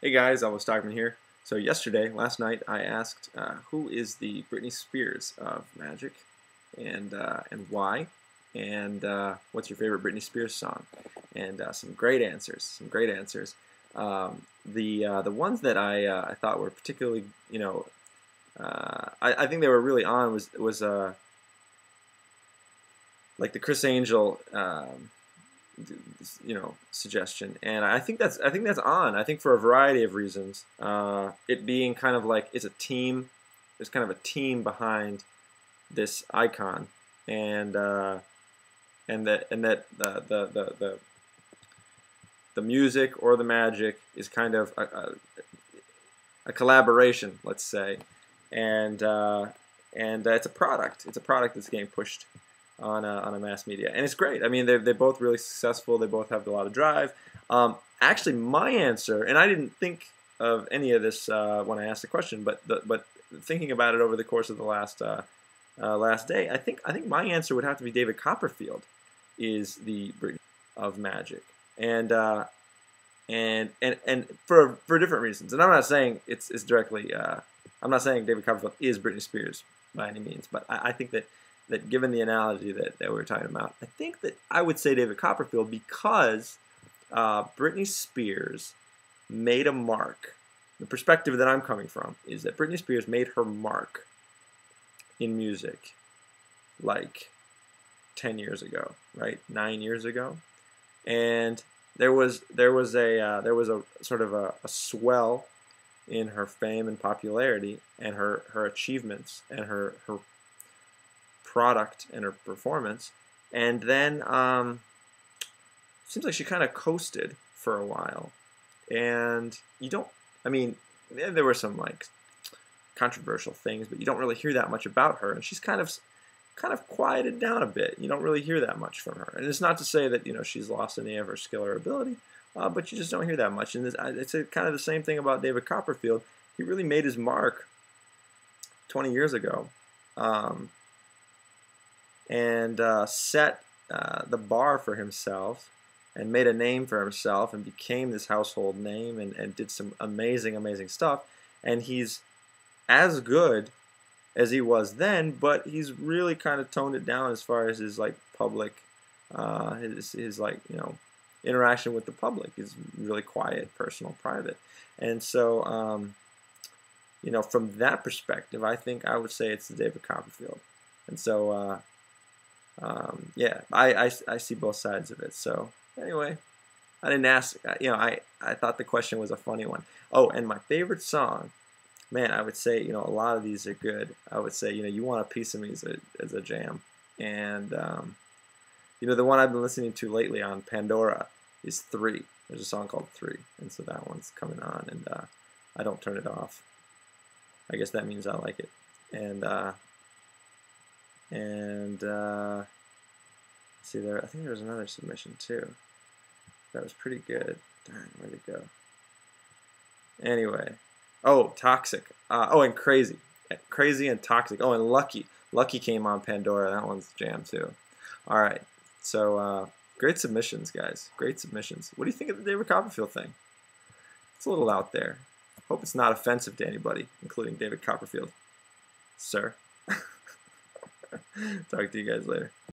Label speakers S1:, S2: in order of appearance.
S1: Hey guys, Elvis Stockman here. So last night, I asked who is the Britney Spears of Magic, and why, and what's your favorite Britney Spears song? And some great answers, the ones that I thought were particularly, I think they were really on was like the Chris Angel. Suggestion, and I think that's on. I think for a variety of reasons. It being kind of like it's a team. There's kind of a team behind this icon, and that the music or the magic is kind of a collaboration, let's say, and it's a product. It's a product that's getting pushed on a mass media, and it's great. I mean, they're both really successful. They both have a lot of drive. Actually, my answer, and I didn't think of any of this when I asked the question, but thinking about it over the course of the last day, I think my answer would have to be David Copperfield is the Britney of Magic, and for different reasons. And I'm not saying it's directly. I'm not saying David Copperfield is Britney Spears by any means, but I think that given the analogy that we were talking about, I think that I would say David Copperfield because Britney Spears made a mark. The perspective that I'm coming from is that Britney Spears made her mark in music like 10 years ago, right? 9 years ago. And there was a sort of a swell in her fame and popularity and her achievements and her product and her performance, and then seems like she kind of coasted for a while, and I mean, there were some like controversial things, but you don't really hear that much about her, and she's kind of quieted down a bit. You don't really hear that much from her, and it's not to say that she's lost any of her skill or ability, but you just don't hear that much. And it's kind of the same thing about David Copperfield. He really made his mark 20 years ago. And set the bar for himself and made a name for himself and became this household name and did some amazing stuff. And he's as good as he was then, but he's really kind of toned it down as far as his like public, his like interaction with the public. He's really quiet, personal, private. And so from that perspective, I think I would say it's the David Copperfield. And so yeah, I see both sides of it. So anyway, I didn't ask. I thought the question was a funny one. Oh, and my favorite song, man, I would say a lot of these are good. I would say You Want a Piece of Me is a jam, and the one I've been listening to lately on Pandora is 3. There's a song called 3, and so that one's coming on, and I don't turn it off. I guess that means I like it, and see there, I think there was another submission too. That was pretty good. Darn, where'd it go? Anyway, oh, Toxic. And Crazy and Toxic. Oh, and Lucky. Lucky came on Pandora. That one's jam too. All right, so great submissions, guys. Great submissions. What do you think of the David Copperfield thing? It's a little out there. Hope it's not offensive to anybody, including David Copperfield, sir. Talk to you guys later.